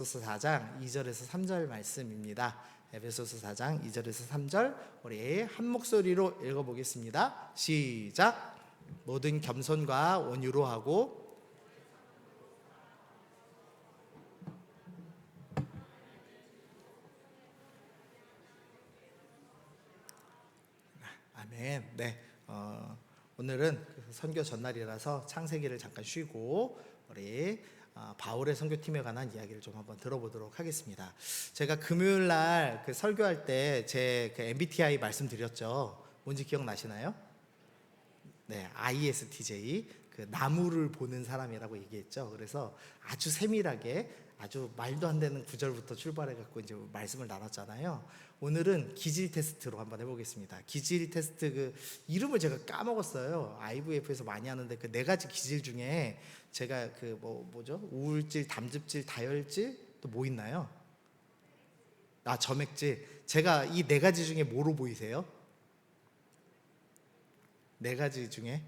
에베소서 4장 2절에서 3절 말씀입니다. 에베소서 4장 2절에서 3절 우리 한 목소리로 읽어보겠습니다. 시작. 모든 겸손과 온유로 하고 아멘. 네. 오늘은 선교 전날이라서 창세기를 잠깐 쉬고 우리 바울의 선교팀에 관한 이야기를 좀 한번 들어보도록 하겠습니다. 제가 금요일 날 설교할 때 제 MBTI 말씀드렸죠. 뭔지 기억나시나요? 네, ISTJ, 나무를 보는 사람이라고 얘기했죠. 그래서 아주 세밀하게 아주 말도 안 되는 구절부터 출발해 갖고 이제 말씀을 나눴잖아요. 오늘은 기질 테스트로 한번 해보겠습니다. 기질 테스트 이름을 제가 까먹었어요. IVF에서 많이 하는데 네 가지 기질 중에 제가 뭐죠? 우울질, 담즙질, 다혈질 또 뭐 있나요? 점액질. 제가 이 네 가지 중에 뭐로 보이세요? 네 가지 중에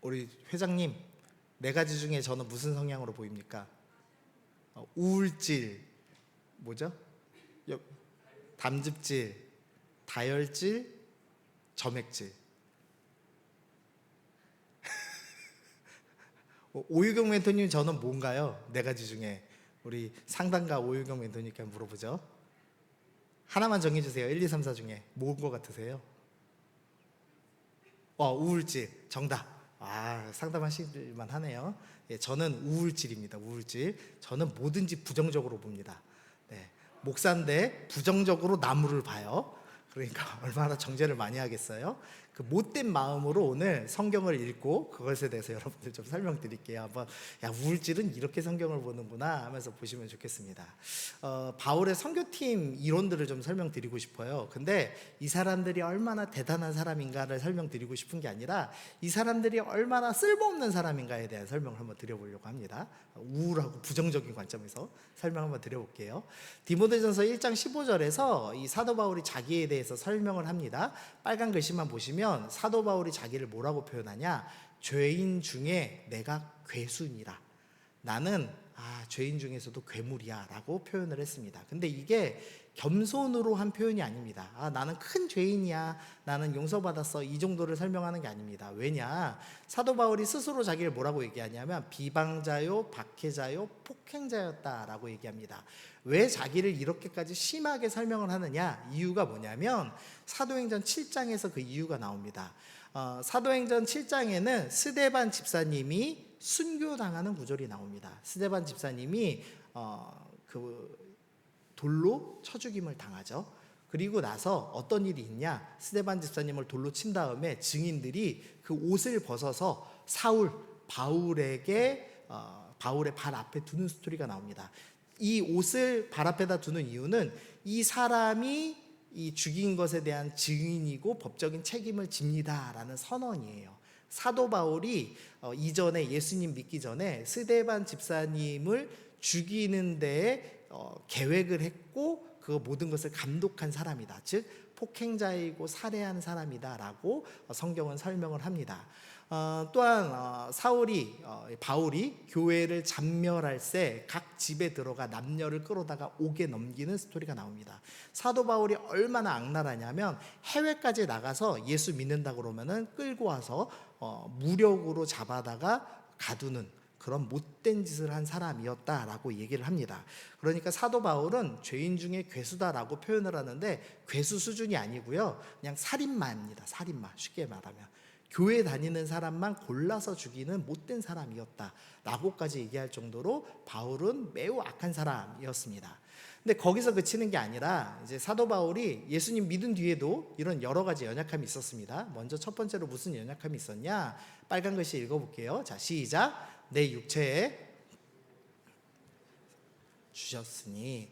우리 회장님, 네 가지 중에 저는 무슨 성향으로 보입니까? 우울질, 뭐죠? 담즙질, 다혈질, 점액질. 오유경 멘토님, 저는 뭔가요? 네 가지 중에 우리 상담가 오유경 멘토님께 물어보죠. 하나만 정해주세요. 1, 2, 3, 4 중에 뭔 것 같으세요? 우울질 정답. 상담하실만 하네요. 예, 저는 우울질입니다. 우울질. 저는 뭐든지 부정적으로 봅니다. 네, 목사인데 부정적으로 나무를 봐요. 그러니까 얼마나 정죄를 많이 하겠어요. 못된 마음으로 오늘 성경을 읽고 그것에 대해서 여러분들 좀 설명드릴게요. 한번 우울질은 이렇게 성경을 보는구나 하면서 보시면 좋겠습니다. 바울의 선교팀 이론들을 좀 설명드리고 싶어요. 근데 이 사람들이 얼마나 대단한 사람인가를 설명드리고 싶은 게 아니라 이 사람들이 얼마나 쓸모없는 사람인가에 대한 설명을 한번 드려보려고 합니다. 우울하고 부정적인 관점에서 설명 한번 드려볼게요. 디모데전서 1장 15절에서 이 사도 바울이 자기에 대해서 설명을 합니다. 빨간 글씨만 보시면 사도 바울이 자기를 뭐라고 표현하냐? 죄인 중에 내가 괴순이라. 나는 죄인 중에서도 괴물이야 라고 표현을 했습니다. 근데 이게 겸손으로 한 표현이 아닙니다. 나는 큰 죄인이야, 나는 용서받았어, 이 정도를 설명하는 게 아닙니다. 왜냐? 사도 바울이 스스로 자기를 뭐라고 얘기하냐면 비방자요, 박해자요, 폭행자였다라고 얘기합니다. 왜 자기를 이렇게까지 심하게 설명을 하느냐? 이유가 뭐냐면 사도행전 7장에서 그 이유가 나옵니다. 사도행전 7장에는 스데반 집사님이 순교당하는 구절이 나옵니다. 스데반 집사님이 돌로 쳐 죽임을 당하죠. 그리고 나서 어떤 일이 있냐? 스데반 집사님을 돌로 친 다음에 증인들이 그 옷을 벗어서 바울의 발 앞에 두는 스토리가 나옵니다. 이 옷을 발 앞에다 두는 이유는 이 사람이 이 죽인 것에 대한 증인이고 법적인 책임을 집니다라는 선언이에요. 사도 바울이 이전에 예수님 믿기 전에 스데반 집사님을 죽이는 데에 계획을 했고 그 모든 것을 감독한 사람이다. 즉 폭행자이고 살해한 사람이다라고 성경은 설명을 합니다. 또한 바울이 교회를 잔멸할 때 각 집에 들어가 남녀를 끌어다가 옥에 넘기는 스토리가 나옵니다. 사도 바울이 얼마나 악랄하냐면 해외까지 나가서 예수 믿는다고 그러면은 끌고 와서 무력으로 잡아다가 가두는 그런 못된 짓을 한 사람이었다라고 얘기를 합니다. 그러니까 사도 바울은 죄인 중에 괴수다라고 표현을 하는데 괴수 수준이 아니고요, 그냥 살인마입니다. 살인마, 쉽게 말하면 교회 다니는 사람만 골라서 죽이는 못된 사람이었다라고까지 얘기할 정도로 바울은 매우 악한 사람이었습니다. 근데 거기서 그치는 게 아니라 이제 사도 바울이 예수님 믿은 뒤에도 이런 여러 가지 연약함이 있었습니다. 먼저 첫 번째로 무슨 연약함이 있었냐? 빨간 글씨 읽어볼게요. 자, 시작. 내 육체에 주셨으니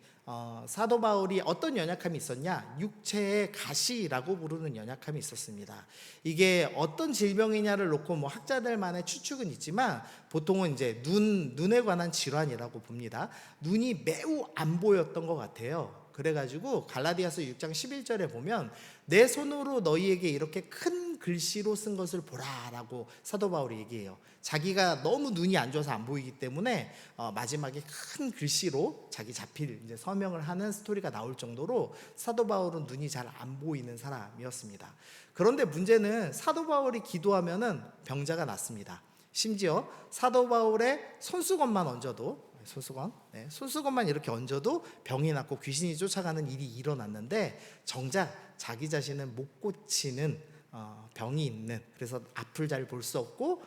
사도 바울이 어떤 연약함이 있었냐? 육체의 가시라고 부르는 연약함이 있었습니다. 이게 어떤 질병이냐를 놓고 학자들만의 추측은 있지만 보통은 이제 눈에 관한 질환이라고 봅니다. 눈이 매우 안 보였던 것 같아요. 그래가지고 갈라디아서 6장 11절에 보면 내 손으로 너희에게 이렇게 큰 글씨로 쓴 것을 보라라고 사도 바울이 얘기해요. 자기가 너무 눈이 안 좋아서 안 보이기 때문에 마지막에 큰 글씨로 자기 자필 이제 서명을 하는 스토리가 나올 정도로 사도 바울은 눈이 잘 안 보이는 사람이었습니다. 그런데 문제는 사도 바울이 기도하면은 병자가 낫습니다. 심지어 사도 바울의 손수건만 얹어도 손수건만 이렇게 얹어도 병이 낫고 귀신이 쫓아가는 일이 일어났는데 정작 자기 자신은 못 고치는 병이 있는, 그래서 앞을 잘 볼 수 없고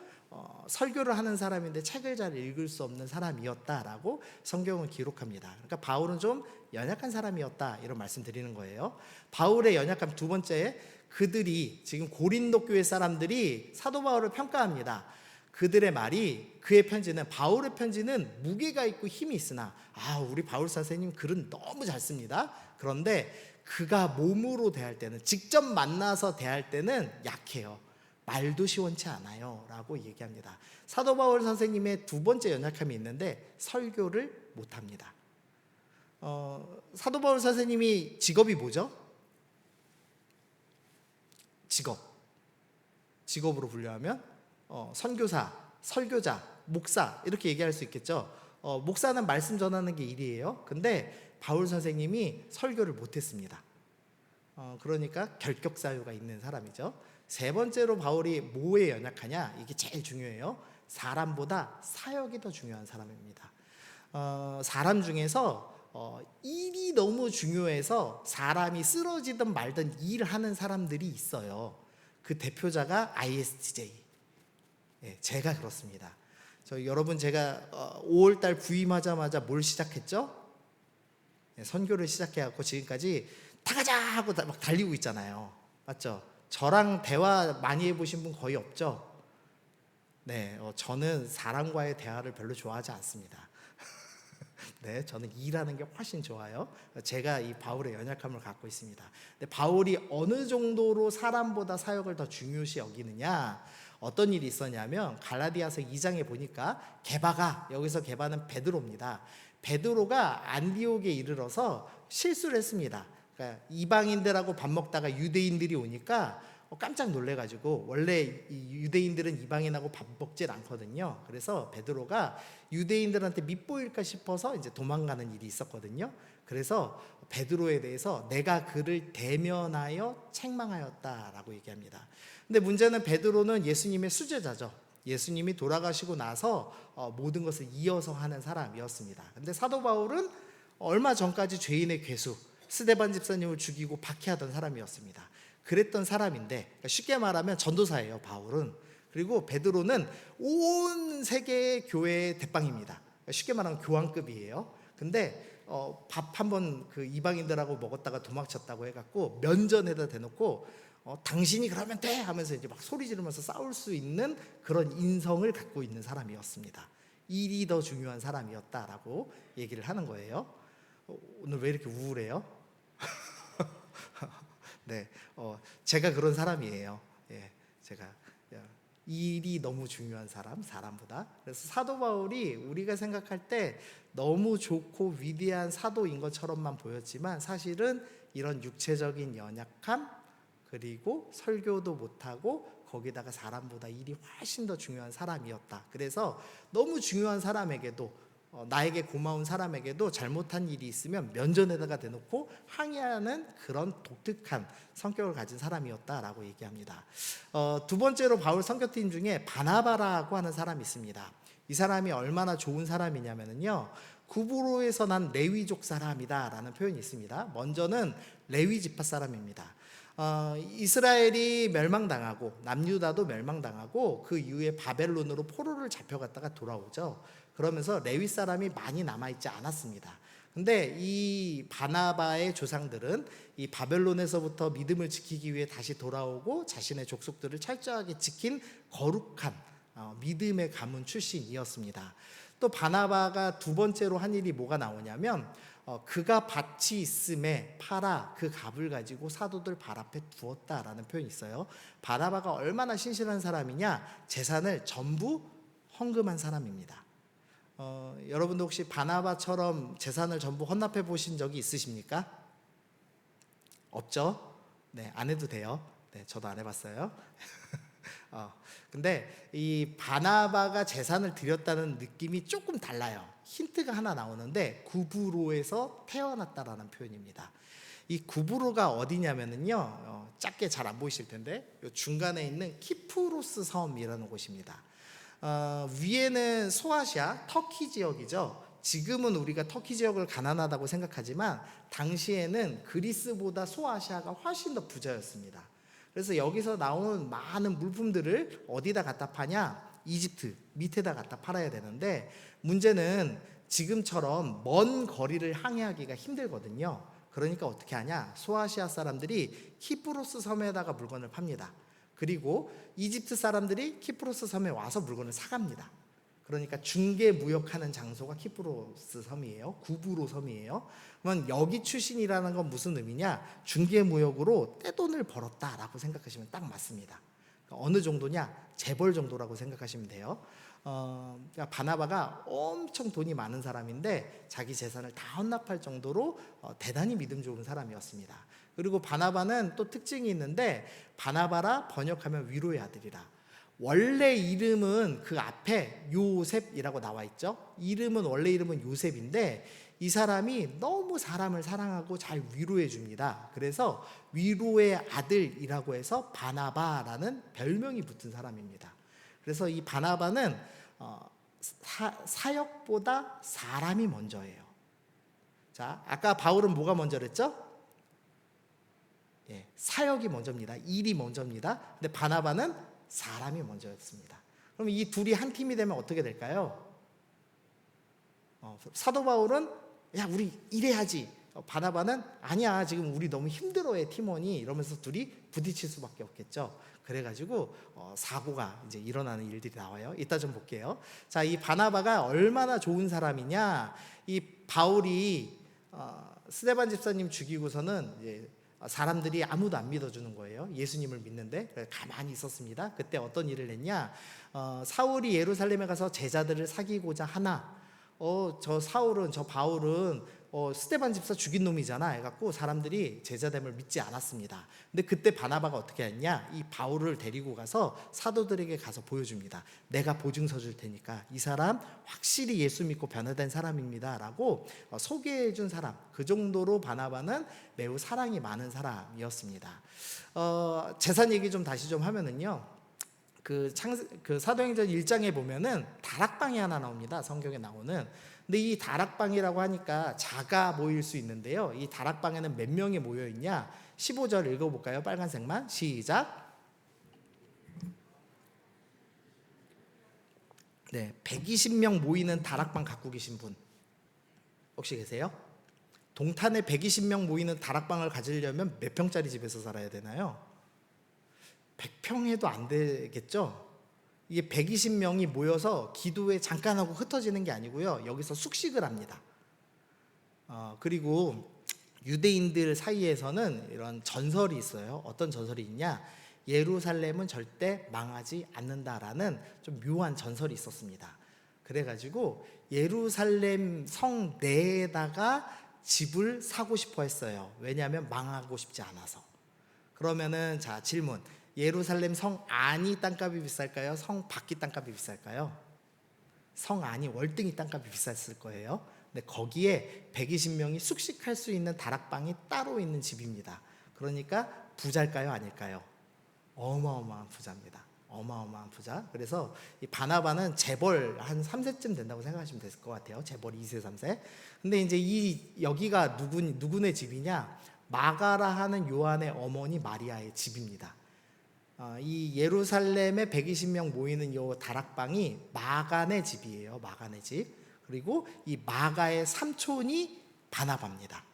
설교를 하는 사람인데 책을 잘 읽을 수 없는 사람이었다라고 성경은 기록합니다. 그러니까 바울은 좀 연약한 사람이었다 이런 말씀 드리는 거예요. 바울의 연약함 두 번째, 그들이 지금 고린도 교회 사람들이 사도 바울을 평가합니다. 그들의 말이, 그의 편지는, 바울의 편지는 무게가 있고 힘이 있으나 우리 바울 선생님 글은 너무 잘 씁니다. 그런데 그가 몸으로 대할 때는, 직접 만나서 대할 때는 약해요. 말도 시원치 않아요 라고 얘기합니다. 사도 바울 선생님의 두 번째 연약함이 있는데 설교를 못합니다. 사도 바울 선생님이 직업이 뭐죠? 직업으로 분류하면 선교사, 설교자, 목사 이렇게 얘기할 수 있겠죠. 목사는 말씀 전하는 게 일이에요. 근데 바울 선생님이 설교를 못했습니다. 그러니까 결격사유가 있는 사람이죠. 세 번째로 바울이 뭐에 연약하냐, 이게 제일 중요해요. 사람보다 사역이 더 중요한 사람입니다. 사람 중에서 일이 너무 중요해서 사람이 쓰러지든 말든 일하는 사람들이 있어요. 그 대표자가 ISTJ. 제가 그렇습니다. 여러분, 제가 5월달 부임하자마자 뭘 시작했죠? 선교를 시작해갖고 지금까지 다 가자 하고 막 달리고 있잖아요. 맞죠? 저랑 대화 많이 해보신 분 거의 없죠? 네, 저는 사람과의 대화를 별로 좋아하지 않습니다. 네, 저는 일하는 게 훨씬 좋아요. 제가 이 바울의 연약함을 갖고 있습니다. 근데 바울이 어느 정도로 사람보다 사역을 더 중요시 여기느냐, 어떤 일이 있었냐면 갈라디아서 2장에 보니까 여기서 게바는 베드로입니다. 베드로가 안디옥에 이르러서 실수를 했습니다. 그러니까 이방인들하고 밥 먹다가 유대인들이 오니까 깜짝 놀래가지고, 원래 이 유대인들은 이방인하고 밥 먹질 않거든요. 그래서 베드로가 유대인들한테 밉보일까 싶어서 이제 도망가는 일이 있었거든요. 그래서 베드로에 대해서 내가 그를 대면하여 책망하였다라고 얘기합니다. 근데 문제는 베드로는 예수님의 수제자죠. 예수님이 돌아가시고 나서 모든 것을 이어서 하는 사람이었습니다. 근데 사도 바울은 얼마 전까지 죄인의 괴수 스데반 집사님을 죽이고 박해하던 사람이었습니다. 그랬던 사람인데, 그러니까 쉽게 말하면 전도사예요, 바울은. 그리고 베드로는 온 세계의 교회의 대빵입니다. 그러니까 쉽게 말하면 교황급이에요. 근데 밥 한번 그 이방인들하고 먹었다가 도망쳤다고 해갖고 면전에다 대놓고 당신이 그러면 돼 하면서 이제 막 소리 지르면서 싸울 수 있는 그런 인성을 갖고 있는 사람이었습니다. 일이 더 중요한 사람이었다라고 얘기를 하는 거예요. 오늘 왜 이렇게 우울해요? 네, 제가 그런 사람이에요. 제가 일이 너무 중요한 사람보다. 그래서 사도 바울이 우리가 생각할 때 너무 좋고 위대한 사도인 것처럼만 보였지만 사실은 이런 육체적인 연약함, 그리고 설교도 못하고 거기다가 사람보다 일이 훨씬 더 중요한 사람이었다. 그래서 너무 중요한 사람에게도, 나에게 고마운 사람에게도 잘못한 일이 있으면 면전에다가 대놓고 항의하는 그런 독특한 성격을 가진 사람이었다라고 얘기합니다. 두 번째로 바울 선교팀 중에 바나바라고 하는 사람이 있습니다. 이 사람이 얼마나 좋은 사람이냐면요, 구브로에서 난 레위족 사람이다라는 표현이 있습니다. 먼저는 레위 지파 사람입니다. 이스라엘이 멸망당하고 남유다도 멸망당하고 그 이후에 바벨론으로 포로를 잡혀갔다가 돌아오죠. 그러면서 레위 사람이 많이 남아있지 않았습니다. 근데 이 바나바의 조상들은 이 바벨론에서부터 믿음을 지키기 위해 다시 돌아오고 자신의 족속들을 철저하게 지킨 거룩한 믿음의 가문 출신이었습니다. 또 바나바가 두 번째로 한 일이 뭐가 나오냐면, 그가 밭이 있음에 팔아 그 값을 가지고 사도들 발 앞에 두었다라는 표현이 있어요. 바나바가 얼마나 신실한 사람이냐, 재산을 전부 헌금한 사람입니다. 여러분도 혹시 바나바처럼 재산을 전부 헌납해 보신 적이 있으십니까? 없죠? 네, 안 해도 돼요. 네, 저도 안 해봤어요. 근데 이 바나바가 제산을 드렸다는 느낌이 조금 달라요. 힌트가 하나 나오는데 구브로에서 태어났다라는 표현입니다. 이 구브로가 어디냐면은요, 작게 잘 안 보이실 텐데 요 중간에 있는 키프로스 섬이라는 곳입니다. 위에는 소아시아, 터키 지역이죠. 지금은 우리가 터키 지역을 가난하다고 생각하지만 당시에는 그리스보다 소아시아가 훨씬 더 부자였습니다. 그래서 여기서 나온 많은 물품들을 어디다 갖다 파냐? 이집트 밑에다 갖다 팔아야 되는데 문제는 지금처럼 먼 거리를 항해하기가 힘들거든요. 그러니까 어떻게 하냐? 소아시아 사람들이 키프로스 섬에다가 물건을 팝니다. 그리고 이집트 사람들이 키프로스 섬에 와서 물건을 사갑니다. 그러니까 중개 무역하는 장소가 키프로스 섬이에요. 구브로 섬이에요. 그러면 여기 출신이라는 건 무슨 의미냐? 중개 무역으로 떼돈을 벌었다라고 생각하시면 딱 맞습니다. 그러니까 어느 정도냐? 재벌 정도라고 생각하시면 돼요. 그러니까 바나바가 엄청 돈이 많은 사람인데 자기 재산을 다 헌납할 정도로 대단히 믿음 좋은 사람이었습니다. 그리고 바나바는 또 특징이 있는데 바나바라 번역하면 위로의 아들이라. 원래 이름은 그 앞에 요셉이라고 나와 있죠. 원래 이름은 요셉인데 이 사람이 너무 사람을 사랑하고 잘 위로해 줍니다. 그래서 위로의 아들이라고 해서 바나바라는 별명이 붙은 사람입니다. 그래서 이 바나바는 사역보다 사람이 먼저예요. 자, 아까 바울은 뭐가 먼저랬죠? 예, 사역이 먼저입니다. 일이 먼저입니다. 근데 바나바는 사람이 먼저였습니다. 그럼 이 둘이 한 팀이 되면 어떻게 될까요? 사도 바울은 야 우리 일해야지. 바나바는 아니야 지금 우리 너무 힘들어해 팀원이 이러면서 둘이 부딪힐 수밖에 없겠죠. 그래가지고 사고가 이제 일어나는 일들이 나와요. 이따 좀 볼게요. 자, 이 바나바가 얼마나 좋은 사람이냐? 이 바울이 스데반 집사님 죽이고서는 이제 사람들이 아무도 안 믿어주는 거예요. 예수님을 믿는데 가만히 있었습니다. 그때 어떤 일을 했냐? 사울이 예루살렘에 가서 제자들을 사귀고자 하나 저 바울은 스데반 집사 죽인 놈이잖아 해갖고 사람들이 제자됨을 믿지 않았습니다. 근데 그때 바나바가 어떻게 했냐? 이 바울을 데리고 가서 사도들에게 가서 보여줍니다. 내가 보증서 줄 테니까 이 사람 확실히 예수 믿고 변화된 사람입니다 라고 소개해 준 사람. 그 정도로 바나바는 매우 사랑이 많은 사람이었습니다. 재산 얘기 좀 다시 좀 하면은요, 그 사도행전 1장에 보면은 다락방이 하나 나옵니다. 성경에 나오는. 근데 이 다락방이라고 하니까 작아 보일 수 있는데요. 이 다락방에는 몇 명이 모여 있냐? 15절 읽어볼까요? 빨간색만 시작. 네, 120명 모이는 다락방 갖고 계신 분 혹시 계세요? 동탄에 120명 모이는 다락방을 가지려면 몇 평짜리 집에서 살아야 되나요? 100평에도 안 되겠죠? 이게 120명이 모여서 기도에 잠깐 하고 흩어지는 게 아니고요. 여기서 숙식을 합니다. 그리고 유대인들 사이에서는 이런 전설이 있어요. 어떤 전설이 있냐? 예루살렘은 절대 망하지 않는다라는 좀 묘한 전설이 있었습니다. 그래가지고 예루살렘 성 내에다가 집을 사고 싶어 했어요. 왜냐하면 망하고 싶지 않아서. 그러면은 자, 질문. 예루살렘 성 안이 땅값이 비쌀까요? 성 밖이 땅값이 비쌀까요? 성 안이 월등히 땅값이 비쌌을 거예요. 근데 거기에 120명이 숙식할 수 있는 다락방이 따로 있는 집입니다. 그러니까 부자일까요? 아닐까요? 어마어마한 부자입니다. 어마어마한 부자. 그래서 이 바나바는 재벌 한 3세쯤 된다고 생각하시면 될 것 같아요. 재벌 2세, 3세. 근데 이제 여기가 누구네 집이냐? 마가라 하는 요한의 어머니 마리아의 집입니다. 이 예루살렘에 120명 모이는 요 다락방이 마가네 집이에요. 마가네 집. 그리고 이 마가의 삼촌이 바나바입니다.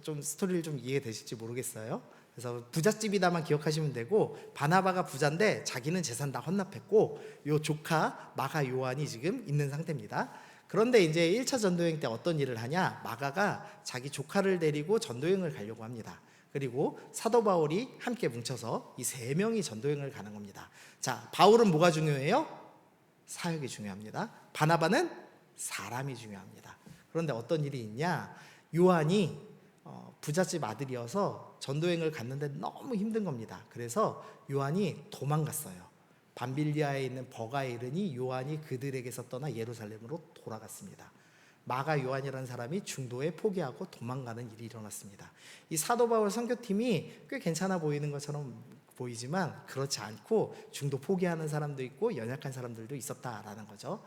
좀 스토리를 좀 이해되실지 모르겠어요. 그래서 부잣집이다만 기억하시면 되고, 바나바가 부자인데 자기는 재산 다 헌납했고 요 조카 마가 요한이 지금 있는 상태입니다. 그런데 이제 1차 전도여행 때 어떤 일을 하냐? 마가가 자기 조카를 데리고 전도여행을 가려고 합니다. 그리고 사도 바울이 함께 뭉쳐서 이 세 명이 전도여행을 가는 겁니다. 자, 바울은 뭐가 중요해요? 사역이 중요합니다. 바나바는 사람이 중요합니다. 그런데 어떤 일이 있냐? 요한이 부잣집 아들이어서 전도행을 갔는데 너무 힘든 겁니다. 그래서 요한이 도망갔어요. 밤빌리아에 있는 버가에 이르니 요한이 그들에게서 떠나 예루살렘으로 돌아갔습니다. 마가 요한이라는 사람이 중도에 포기하고 도망가는 일이 일어났습니다. 이 사도 바울 선교팀이 꽤 괜찮아 보이는 것처럼 보이지만 그렇지 않고 중도 포기하는 사람도 있고 연약한 사람들도 있었다라는 거죠.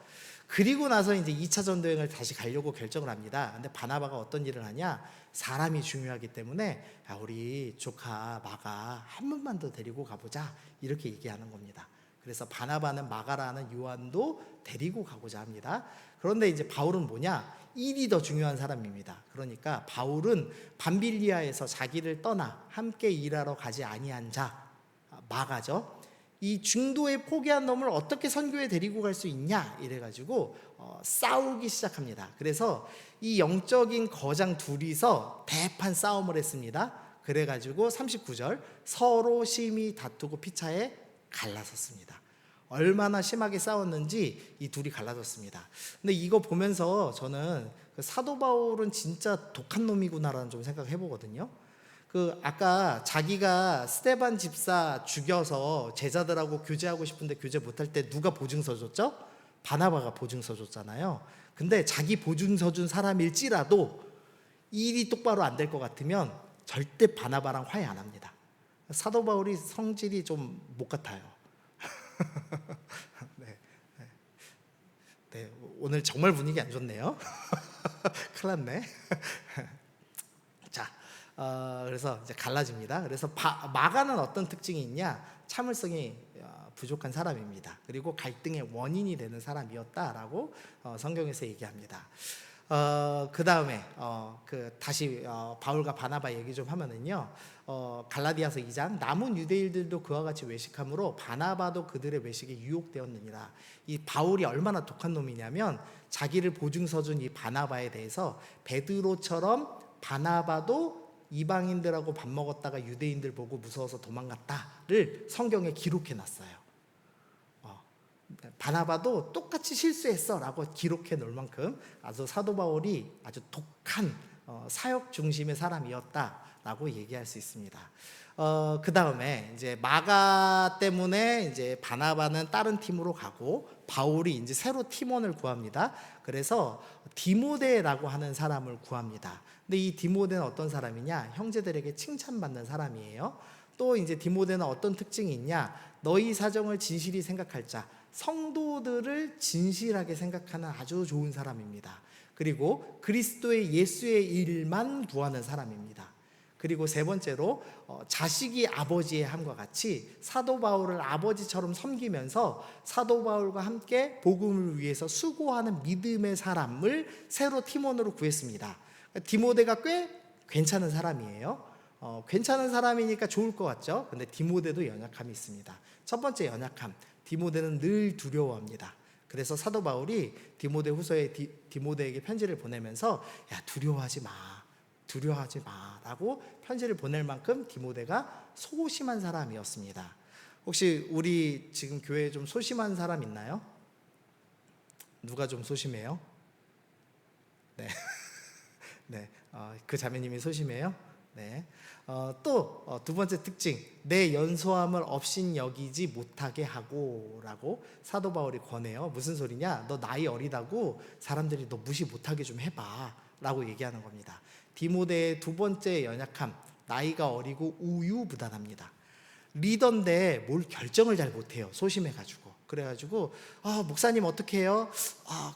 그리고 나서 이제 2차 전도행을 다시 가려고 결정을 합니다. 근데 바나바가 어떤 일을 하냐? 사람이 중요하기 때문에 우리 조카 마가 한 번만 더 데리고 가보자 이렇게 얘기하는 겁니다. 그래서 바나바는 마가라는 요한도 데리고 가고자 합니다. 그런데 이제 바울은 뭐냐? 일이 더 중요한 사람입니다. 그러니까 바울은 밤빌리아에서 자기를 떠나 함께 일하러 가지 아니한 자 마가죠. 이 중도에 포기한 놈을 어떻게 선교에 데리고 갈 수 있냐 이래가지고 싸우기 시작합니다. 그래서 이 영적인 거장 둘이서 대판 싸움을 했습니다. 그래가지고 39절 서로 심히 다투고 피차에 갈라섰습니다. 얼마나 심하게 싸웠는지 이 둘이 갈라졌습니다. 근데 이거 보면서 저는 사도 바울은 진짜 독한 놈이구나라는 좀 생각해 보거든요. 아까 자기가 스데반 집사 죽여서 제자들하고 교제하고 싶은데 교제 못할 때 누가 보증서 줬죠? 바나바가 보증서 줬잖아요. 근데 자기 보증서 준 사람일지라도 일이 똑바로 안 될 것 같으면 절대 바나바랑 화해 안 합니다. 사도 바울이 성질이 좀 못 같아요. 네, 네. 네, 오늘 정말 분위기 안 좋네요. 큰일 났네. 자, 그래서 이제 갈라집니다. 그래서 마가는 어떤 특징이 있냐? 참을성이 부족한 사람입니다. 그리고 갈등의 원인이 되는 사람이었다라고 성경에서 얘기합니다. 그 다음에 다시 바울과 바나바 얘기 좀 하면은요, 갈라디아서 2장 남은 유대인들도 그와 같이 외식함으로 바나바도 그들의 외식에 유혹되었느니라. 이 바울이 얼마나 독한 놈이냐면 자기를 보증서 준 이 바나바에 대해서 베드로처럼 바나바도 이방인들하고 밥 먹었다가 유대인들 보고 무서워서 도망갔다를 성경에 기록해 놨어요. 바나바도 똑같이 실수했어 라고 기록해 놓을 만큼 아주 사도 바울이 아주 독한 사역 중심의 사람이었다라고 얘기할 수 있습니다. 그 다음에 이제 마가 때문에 이제 바나바는 다른 팀으로 가고 바울이 이제 새로 팀원을 구합니다. 그래서 디모데라고 하는 사람을 구합니다. 근데 이 디모데는 어떤 사람이냐? 형제들에게 칭찬받는 사람이에요. 또 이제 디모데는 어떤 특징이 있냐? 너희 사정을 진실히 생각할 자, 성도들을 진실하게 생각하는 아주 좋은 사람입니다. 그리고 그리스도의 예수의 일만 구하는 사람입니다. 그리고 세 번째로 자식이 아버지의 함과 같이 사도 바울을 아버지처럼 섬기면서 사도 바울과 함께 복음을 위해서 수고하는 믿음의 사람을 새로 팀원으로 구했습니다. 디모데가 꽤 괜찮은 사람이에요. 괜찮은 사람이니까 좋을 것 같죠? 근데 디모데도 연약함이 있습니다. 첫 번째 연약함, 디모데는 늘 두려워합니다. 그래서 사도 바울이 디모데 후서에 디모데에게 편지를 보내면서 야 두려워하지 마 라고 편지를 보낼 만큼 디모데가 소심한 사람이었습니다. 혹시 우리 지금 교회에 좀 소심한 사람 있나요? 누가 좀 소심해요? 네. 네, 그 자매님이 소심해요. 네. 또 두 번째 특징, 내 연소함을 업신여기지 못하게 하고라고 사도 바울이 권해요. 무슨 소리냐? 너 나이 어리다고 사람들이 너 무시 못하게 좀 해봐라고 얘기하는 겁니다. 디모데의 두 번째 연약함, 나이가 어리고 우유부단합니다. 리더인데 뭘 결정을 잘 못해요. 소심해가지고. 그래가지고 목사님 어떻게 해요?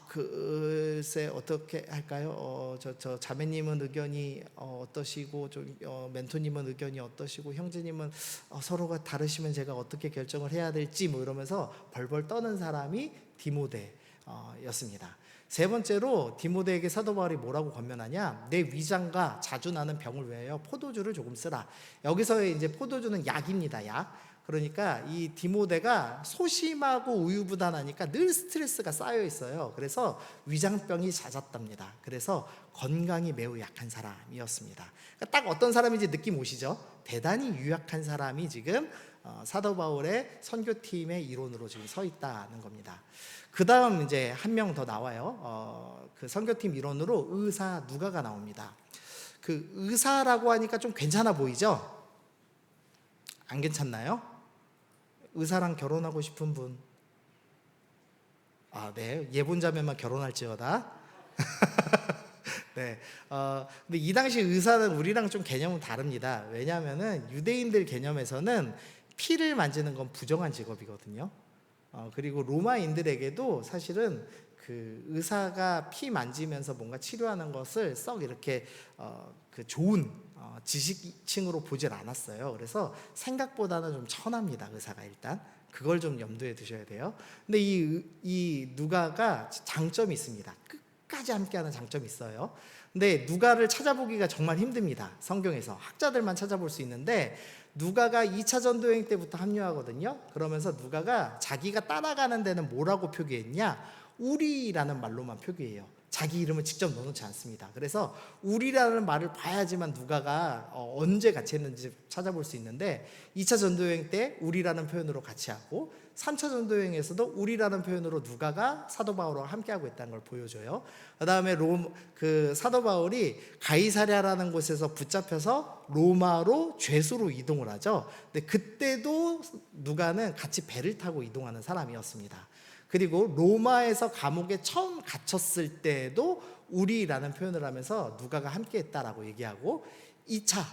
글쎄 어떻게 할까요? 저 자매님은 의견이 어떠시고 좀 멘토님은 의견이 어떠시고 형제님은 서로가 다르시면 제가 어떻게 결정을 해야 될지 뭐 이러면서 벌벌 떠는 사람이 디모데였습니다. 세 번째로 디모데에게 사도 바울이 뭐라고 권면하냐? 내 위장과 자주 나는 병을 위하여 포도주를 조금 쓰라. 여기서의 이제 포도주는 약입니다. 약. 그러니까 이 디모데가 소심하고 우유부단하니까 늘 스트레스가 쌓여 있어요. 그래서 위장병이 잦았답니다. 그래서 건강이 매우 약한 사람이었습니다. 그러니까 딱 어떤 사람인지 느낌 오시죠? 대단히 유약한 사람이 지금 사도 바울의 선교팀의 일원으로 지금 서 있다는 겁니다. 그 다음 이제 한 명 더 나와요. 그 선교팀 일원으로 의사 누가가 나옵니다. 그 의사라고 하니까 좀 괜찮아 보이죠? 안 괜찮나요? 의사랑 결혼하고 싶은 분? 아, 네. 예본자매만 결혼할지어다. 네. 근데 이 당시 의사는 우리랑 좀 개념은 다릅니다. 왜냐하면은 유대인들 개념에서는 피를 만지는 건 부정한 직업이거든요. 그리고 로마인들에게도 사실은 그 의사가 피 만지면서 뭔가 치료하는 것을 썩 이렇게 그 좋은 지식층으로 보질 않았어요. 그래서 생각보다는 좀 천합니다, 의사가 일단. 그걸 좀 염두에 두셔야 돼요. 근데 이 누가가 장점이 있습니다. 끝까지 함께하는 장점이 있어요. 근데 누가를 찾아보기가 정말 힘듭니다. 성경에서 학자들만 찾아볼 수 있는데 누가가 2차 전도여행 때부터 합류하거든요. 그러면서 누가가 자기가 따라가는 데는 뭐라고 표기했냐? 우리라는 말로만 표기해요. 자기 이름을 직접 넣어놓지 않습니다. 그래서 우리라는 말을 봐야지만 누가가 언제 같이 했는지 찾아볼 수 있는데 2차 전도여행 때 우리라는 표현으로 같이 하고 3차 전도여행에서도 우리라는 표현으로 누가가 사도 바울과 함께하고 있다는 걸 보여줘요. 그 다음에 그 사도 바울이 가이사랴라는 곳에서 붙잡혀서 로마로 죄수로 이동을 하죠. 근데 그때도 누가는 같이 배를 타고 이동하는 사람이었습니다. 그리고 로마에서 감옥에 처음 갇혔을 때도 우리라는 표현을 하면서 누가가 함께했다라고 얘기하고 2차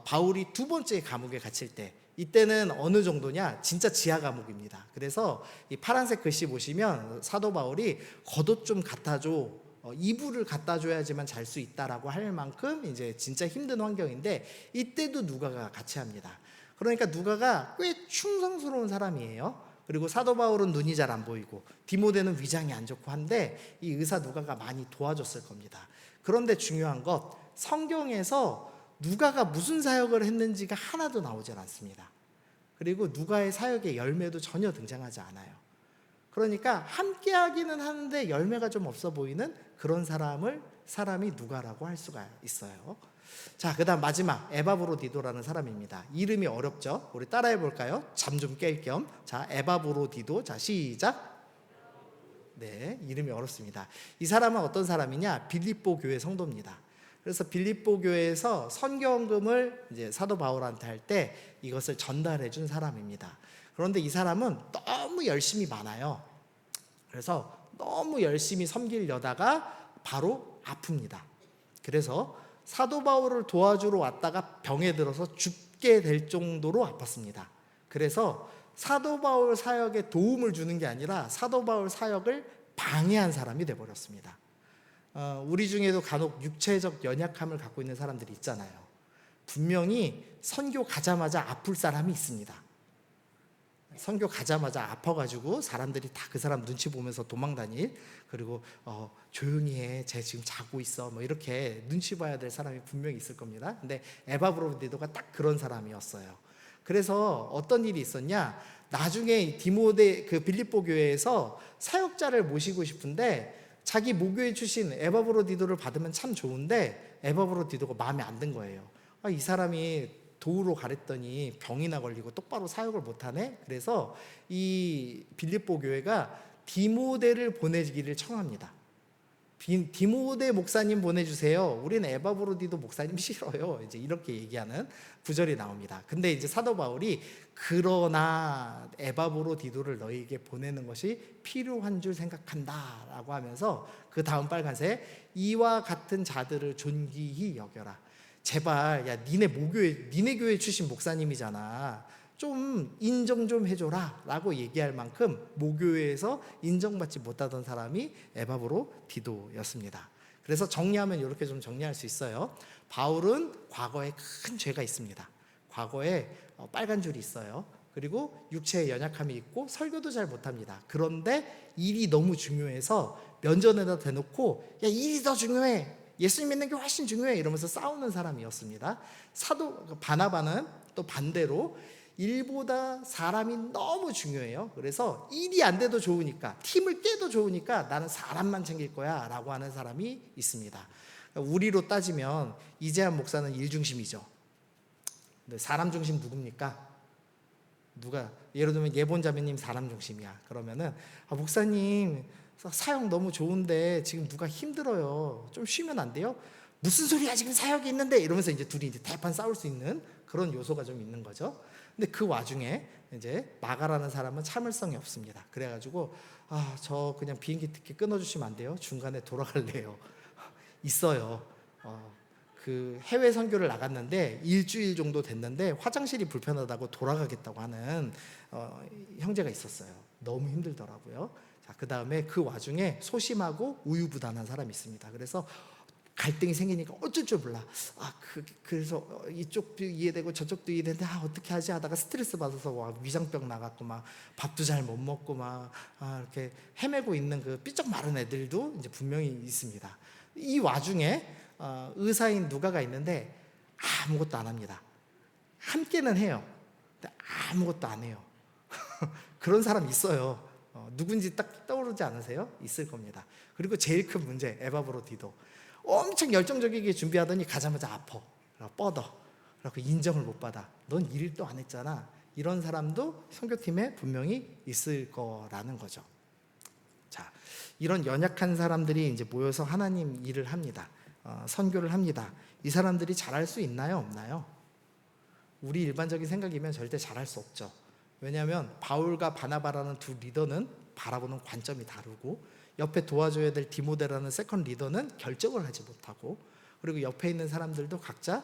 바울이 두 번째 감옥에 갇힐 때 이때는 어느 정도냐? 진짜 지하 감옥입니다. 그래서 이 파란색 글씨 보시면 사도 바울이 겉옷 좀 갖다 줘, 이불을 갖다 줘야지만 잘 수 있다라고 할 만큼 이제 진짜 힘든 환경인데 이때도 누가가 같이 합니다. 그러니까 누가가 꽤 충성스러운 사람이에요. 그리고 사도 바울은 눈이 잘 안 보이고 디모데는 위장이 안 좋고 한데 이 의사 누가가 많이 도와줬을 겁니다. 그런데 중요한 것, 성경에서 누가가 무슨 사역을 했는지가 하나도 나오질 않습니다. 그리고 누가의 사역의 열매도 전혀 등장하지 않아요. 그러니까 함께하기는 하는데 열매가 좀 없어 보이는 그런 사람이 누가라고 할 수가 있어요. 자, 그 다음 마지막 에바브로디도라는 사람입니다. 이름이 어렵죠? 우리 따라해 볼까요? 잠 좀 깰 겸. 자, 에바브로디도. 자, 시작. 네, 이름이 어렵습니다. 이 사람은 어떤 사람이냐? 빌립보 교회 성도입니다. 그래서 빌립보 교회에서 선교헌금을 이제 사도 바울한테 할 때 이것을 전달해 준 사람입니다. 그런데 이 사람은 너무 열심히 많아요. 그래서 너무 열심히 섬기려다가 바로 아픕니다. 그래서 사도 바울을 도와주러 왔다가 병에 들어서 죽게 될 정도로 아팠습니다. 그래서 사도 바울 사역에 도움을 주는 게 아니라 사도 바울 사역을 방해한 사람이 되어버렸습니다. 우리 중에도 간혹 육체적 연약함을 갖고 있는 사람들이 있잖아요. 분명히 선교 가자마자 아플 사람이 있습니다. 선교 가자마자 아파가지고 사람들이 다 그 사람 눈치 보면서 도망다닐, 그리고 조용히 해, 쟤 지금 자고 있어, 뭐 이렇게 눈치 봐야 될 사람이 분명히 있을 겁니다. 근데 에바브로디도가 딱 그런 사람이었어요. 그래서 어떤 일이 있었냐? 나중에 디모데 그 빌립보 교회에서 사역자를 모시고 싶은데 자기 모교회 출신 에바브로디도를 받으면 참 좋은데 에바브로디도가 마음에 안 든 거예요. 이 사람이 도우러 가랬더니 병이나 걸리고 똑바로 사역을 못하네. 그래서 이 빌립보 교회가 디모데를 보내기를 청합니다. 디모데 목사님 보내주세요. 우리는 에바브로디도 목사님 싫어요. 이제 이렇게 얘기하는 구절이 나옵니다. 근데 이제 사도 바울이 그러나 에바브로디도를 너희에게 보내는 것이 필요한 줄 생각한다라고 하면서 그 다음 빨간색, 이와 같은 자들을 존귀히 여겨라. 제발, 야, 니네 교회 출신 목사님이잖아. 좀 인정 좀 해줘라 라고 얘기할 만큼 모교회에서 인정받지 못하던 사람이 에바브로디도였습니다. 그래서 정리하면 이렇게 좀 정리할 수 있어요. 바울은 과거에 큰 죄가 있습니다. 과거에 빨간 줄이 있어요. 그리고 육체의 연약함이 있고 설교도 잘 못합니다. 그런데 일이 너무 중요해서 면전에다 대놓고 야, 일이 더 중요해, 예수님 믿는 게 훨씬 중요해 이러면서 싸우는 사람이었습니다. 사도 바나바는 또 반대로 일보다 사람이 너무 중요해요. 그래서 일이 안 돼도 좋으니까, 팀을 깨도 좋으니까 나는 사람만 챙길 거야 라고 하는 사람이 있습니다. 우리로 따지면 이재한 목사는 일 중심이죠. 근데 사람 중심 누굽니까? 누가, 예를 들면 예본자매님 사람 중심이야. 그러면은 목사님 사역 너무 좋은데 지금 누가 힘들어요, 좀 쉬면 안 돼요? 무슨 소리야, 지금 사역이 있는데, 이러면서 이제 둘이 이제 대판 싸울 수 있는 그런 요소가 좀 있는 거죠. 근데 그 와중에 이제 마가라는 사람은 참을성이 없습니다. 그래가지고 저 그냥 비행기 티켓 끊어주시면 안 돼요? 중간에 돌아갈래요. 있어요. 그 해외 선교를 나갔는데 일주일 정도 됐는데 화장실이 불편하다고 돌아가겠다고 하는 형제가 있었어요. 너무 힘들더라고요. 자, 그 다음에 그 와중에 소심하고 우유부단한 사람이 있습니다. 그래서 갈등이 생기니까 어쩔 줄 몰라. 그래서 이쪽도 이해되고 저쪽도 이해되는데 어떻게 하지 하다가 스트레스 받아서 위장병 나갔고 막 밥도 잘 못 먹고 막 이렇게 헤매고 있는 그 삐쩍 마른 애들도 이제 분명히 있습니다. 이 와중에 의사인 누가가 있는데 아무것도 안 합니다. 함께는 해요. 근데 아무것도 안 해요. 그런 사람 있어요. 누군지 딱 떠오르지 않으세요? 있을 겁니다. 그리고 제일 큰 문제, 에바브로디도 엄청 열정적이게 준비하더니 가자마자 아파, 뻗어, 그래서 인정을 못 받아. 넌 일도 안 했잖아. 이런 사람도 선교팀에 분명히 있을 거라는 거죠. 자, 이런 연약한 사람들이 이제 모여서 하나님 일을 합니다. 선교를 합니다. 이 사람들이 잘할 수 있나요, 없나요? 우리 일반적인 생각이면 절대 잘할 수 없죠. 왜냐하면 바울과 바나바라는 두 리더는 바라보는 관점이 다르고, 옆에 도와줘야 될 디모데라는 세컨 리더는 결정을 하지 못하고, 그리고 옆에 있는 사람들도 각자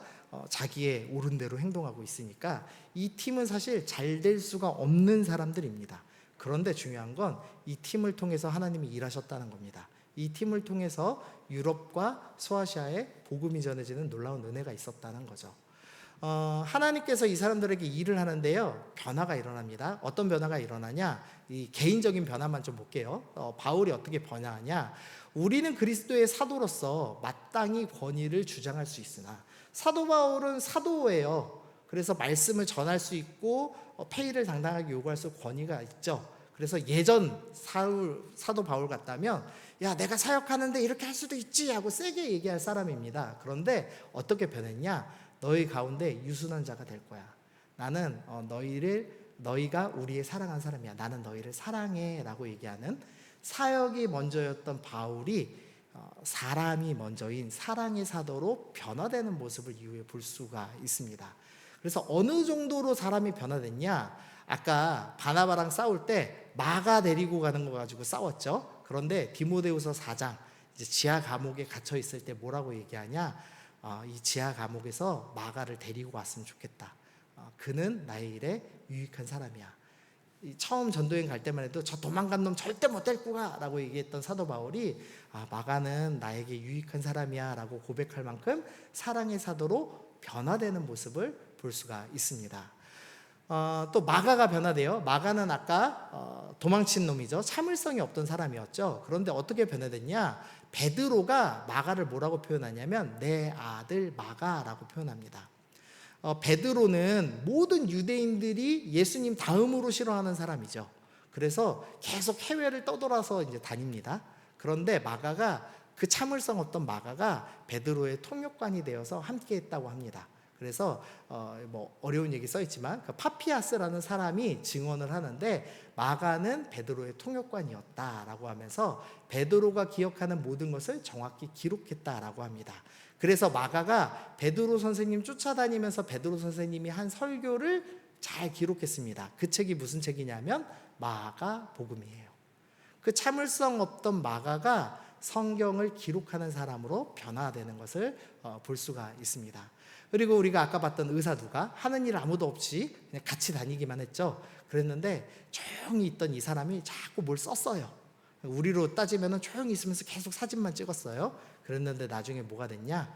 자기의 옳은 대로 행동하고 있으니까 이 팀은 사실 잘 될 수가 없는 사람들입니다. 그런데 중요한 건 이 팀을 통해서 하나님이 일하셨다는 겁니다. 이 팀을 통해서 유럽과 소아시아에 복음이 전해지는 놀라운 은혜가 있었다는 거죠. 하나님께서 이 사람들에게 일을 하는데요, 변화가 일어납니다. 어떤 변화가 일어나냐, 이 개인적인 변화만 좀 볼게요. 바울이 어떻게 변화하냐, 우리는 그리스도의 사도로서 마땅히 권위를 주장할 수 있으나, 사도 바울은 사도예요. 그래서 말씀을 전할 수 있고 페이를 당당하게 요구할 수 권위가 있죠. 그래서 예전 사도 바울 같다면 야, 내가 사역하는데 이렇게 할 수도 있지 하고 세게 얘기할 사람입니다. 그런데 어떻게 변했냐, 너희 가운데 유순한 자가 될 거야. 나는 너희가 우리의 사랑한 사람이야. 나는 너희를 사랑해 라고 얘기하는, 사역이 먼저였던 바울이 사람이 먼저인 사랑의 사도로 변화되는 모습을 이후에 볼 수가 있습니다. 그래서 어느 정도로 사람이 변화됐냐, 아까 바나바랑 싸울 때 마가 데리고 가는 거 가지고 싸웠죠. 그런데 디모데후서 4장 이제 지하 감옥에 갇혀 있을 때 뭐라고 얘기하냐, 이 지하 감옥에서 마가를 데리고 왔으면 좋겠다. 그는 나의 일에 유익한 사람이야. 처음 전도여행 갈 때만 해도 저 도망간 놈 절대 못 데리고 가 라고 얘기했던 사도 바울이 마가는 나에게 유익한 사람이야 라고 고백할 만큼 사랑의 사도로 변화되는 모습을 볼 수가 있습니다. 또 마가가 변화돼요. 마가는 아까 도망친 놈이죠. 참을성이 없던 사람이었죠. 그런데 어떻게 변화됐냐, 베드로가 마가를 뭐라고 표현하냐면 내 아들 마가라고 표현합니다. 베드로는 모든 유대인들이 예수님 다음으로 싫어하는 사람이죠. 그래서 계속 해외를 떠돌아서 이제 다닙니다. 그런데 마가가, 그 참을성 없던 마가가 베드로의 통역관이 되어서 함께했다고 합니다. 그래서 뭐 어려운 얘기 써있지만 그 파피아스라는 사람이 증언을 하는데 마가는 베드로의 통역관이었다라고 하면서 베드로가 기억하는 모든 것을 정확히 기록했다라고 합니다. 그래서 마가가 베드로 선생님 쫓아다니면서 베드로 선생님이 한 설교를 잘 기록했습니다. 그 책이 무슨 책이냐면 마가복음이에요. 그 참을성 없던 마가가 성경을 기록하는 사람으로 변화되는 것을 볼 수가 있습니다. 그리고 우리가 아까 봤던 의사 누가, 하는 일 아무도 없이 그냥 같이 다니기만 했죠. 그랬는데 조용히 있던 이 사람이 자꾸 뭘 썼어요. 우리로 따지면 조용히 있으면서 계속 사진만 찍었어요. 그랬는데 나중에 뭐가 됐냐,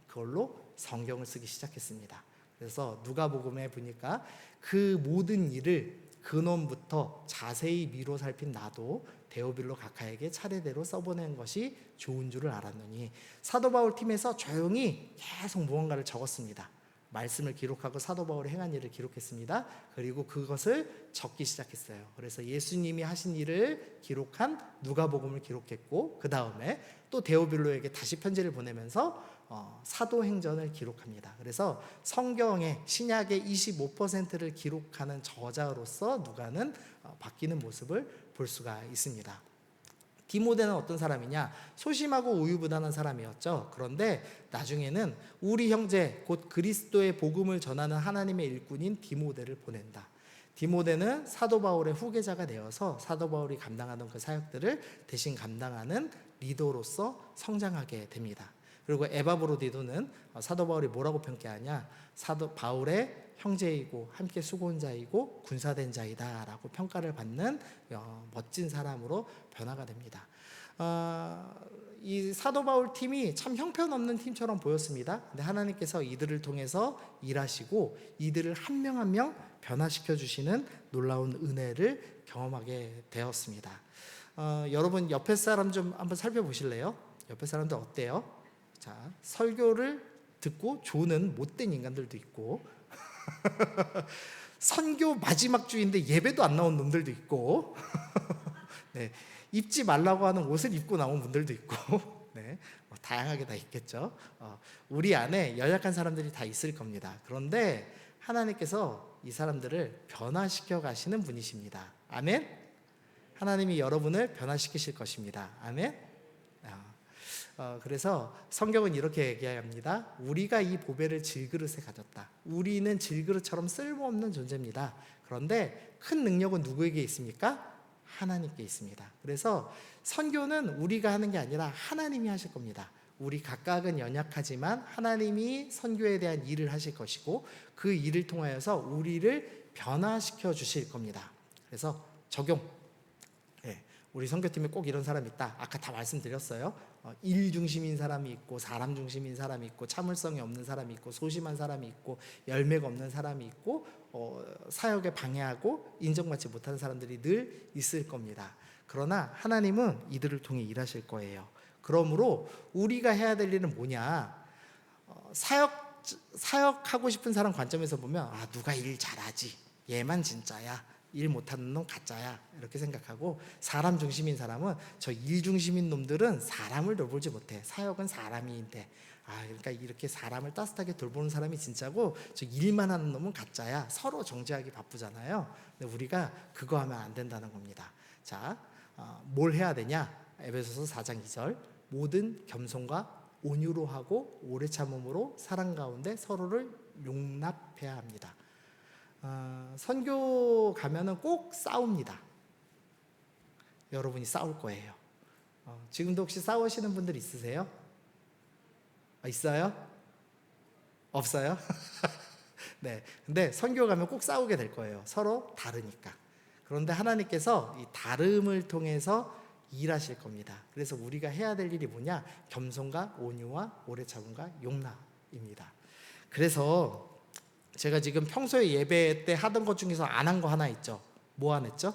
그걸로 성경을 쓰기 시작했습니다. 그래서 누가복음에 보니까 그 모든 일을 근원부터 자세히 미로 살핀 나도 데오빌로 각하에게 차례대로 써보낸 것이 좋은 줄을 알았노니, 사도 바울 팀에서 조용히 계속 무언가를 적었습니다. 말씀을 기록하고 사도 바울이 행한 일을 기록했습니다. 그리고 그것을 적기 시작했어요. 그래서 예수님이 하신 일을 기록한 누가복음을 기록했고, 그 다음에 또 데오빌로에게 다시 편지를 보내면서 사도행전을 기록합니다. 그래서 성경의 신약의 25%를 기록하는 저자로서 누가는 바뀌는 모습을 볼 수가 있습니다. 디모데는 어떤 사람이냐? 소심하고 우유부단한 사람이었죠. 그런데 나중에는 우리 형제 곧 그리스도의 복음을 전하는 하나님의 일꾼인 디모데를 보낸다. 디모데는 사도 바울의 후계자가 되어서 사도 바울이 감당하던 그 사역들을 대신 감당하는 리더로서 성장하게 됩니다. 그리고 에바브로디도는 사도 바울이 뭐라고 평가하냐? 사도 바울의 형제이고 함께 수고한 자이고 군사된 자이다 라고 평가를 받는 멋진 사람으로 변화가 됩니다. 이 사도 바울 팀이 참 형편없는 팀처럼 보였습니다. 근데 하나님께서 이들을 통해서 일하시고 이들을 한 명 한 명 변화시켜 주시는 놀라운 은혜를 경험하게 되었습니다. 여러분 옆에 사람 좀 한번 살펴보실래요? 옆에 사람들 어때요? 자, 설교를 듣고 조는 못된 인간들도 있고 선교 마지막 주인데 예배도 안 나온 놈들도 있고 네, 입지 말라고 하는 옷을 입고 나온 분들도 있고 네, 다양하게 다 있겠죠. 우리 안에 연약한 사람들이 다 있을 겁니다. 그런데 하나님께서 이 사람들을 변화시켜 가시는 분이십니다. 아멘. 하나님이 여러분을 변화시키실 것입니다. 아멘. 그래서 성경은 이렇게 얘기합니다. 우리가 이 보배를 질그릇에 가졌다. 우리는 질그릇처럼 쓸모없는 존재입니다. 그런데 큰 능력은 누구에게 있습니까? 하나님께 있습니다. 그래서 선교는 우리가 하는 게 아니라 하나님이 하실 겁니다. 우리 각각은 연약하지만 하나님이 선교에 대한 일을 하실 것이고 그 일을 통하여서 우리를 변화시켜 주실 겁니다. 그래서 적용. 우리 선교팀에 꼭 이런 사람이 있다. 아까 다 말씀드렸어요. 일 중심인 사람이 있고 사람 중심인 사람이 있고 참을성이 없는 사람이 있고 소심한 사람이 있고 열매가 없는 사람이 있고 사역에 방해하고 인정받지 못하는 사람들이 늘 있을 겁니다. 그러나 하나님은 이들을 통해 일하실 거예요. 그러므로 우리가 해야 될 일은 뭐냐? 사역하고 싶은 사람 관점에서 보면 누가 일 잘하지? 얘만 진짜야. 일 못하는 놈 가짜야 이렇게 생각하고 사람 중심인 사람은 저 일 중심인 놈들은 사람을 돌보지 못해. 사역은 사람인데 그러니까 이렇게 사람을 따뜻하게 돌보는 사람이 진짜고 저 일만 하는 놈은 가짜야. 서로 정죄하기 바쁘잖아요. 근데 우리가 그거 하면 안 된다는 겁니다. 자, 뭘 해야 되냐? 에베소서 4장 2절 모든 겸손과 온유로 하고 오래 참음으로 사랑 가운데 서로를 용납해야 합니다. 선교 가면은 꼭 싸웁니다. 여러분이 싸울 거예요. 지금도 혹시 싸우시는 분들 있으세요? 있어요? 없어요? 네. 근데 선교 가면 꼭 싸우게 될 거예요. 서로 다르니까. 그런데 하나님께서 이 다름을 통해서 일하실 겁니다. 그래서 우리가 해야 될 일이 뭐냐? 겸손과 온유와 오래 참음과 용납입니다. 그래서 제가 지금 평소에 예배 때 하던 것 중에서 안 한 거 하나 있죠. 뭐 안 했죠?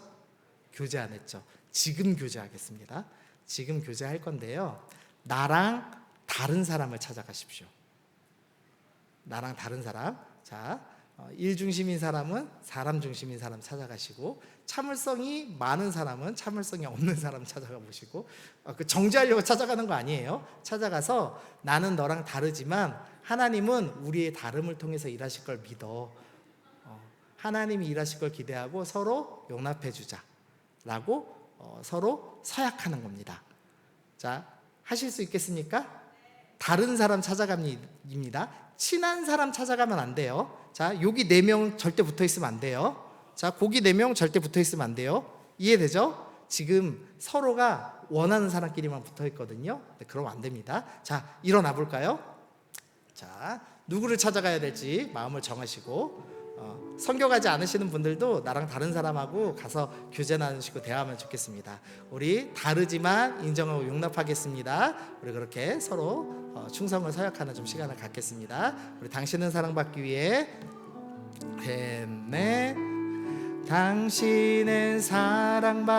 교제 안 했죠. 지금 교제하겠습니다. 지금 교제할 건데요. 나랑 다른 사람을 찾아가십시오. 나랑 다른 사람. 자, 일 중심인 사람은 사람 중심인 사람 찾아가시고 참을성이 많은 사람은 참을성이 없는 사람 찾아가 보시고 정죄하려고 찾아가는 거 아니에요. 찾아가서 나는 너랑 다르지만 하나님은 우리의 다름을 통해서 일하실 걸 믿어. 하나님이 일하실 걸 기대하고 서로 용납해 주자라고 서로 서약하는 겁니다. 자, 하실 수 있겠습니까? 다른 사람 찾아갑니다. 친한 사람 찾아가면 안 돼요. 자, 여기 4명 절대 붙어 있으면 안 돼요. 자, 거기 4명 절대 붙어 있으면 안 돼요. 이해되죠? 지금 서로가 원하는 사람끼리만 붙어 있거든요. 네, 그러면 안 됩니다. 자, 일어나 볼까요? 자, 누구를 찾아가야 될지 마음을 정하시고 선교 가지 않으시는 분들도 나랑 다른 사람하고 가서 교제 나누시고 대화하면 좋겠습니다. 우리 다르지만 인정하고 용납하겠습니다. 우리 그렇게 서로 충성을 서약하는 좀 시간을 갖겠습니다. 우리 당신은 사랑받기 위해 네, 당신은 사랑받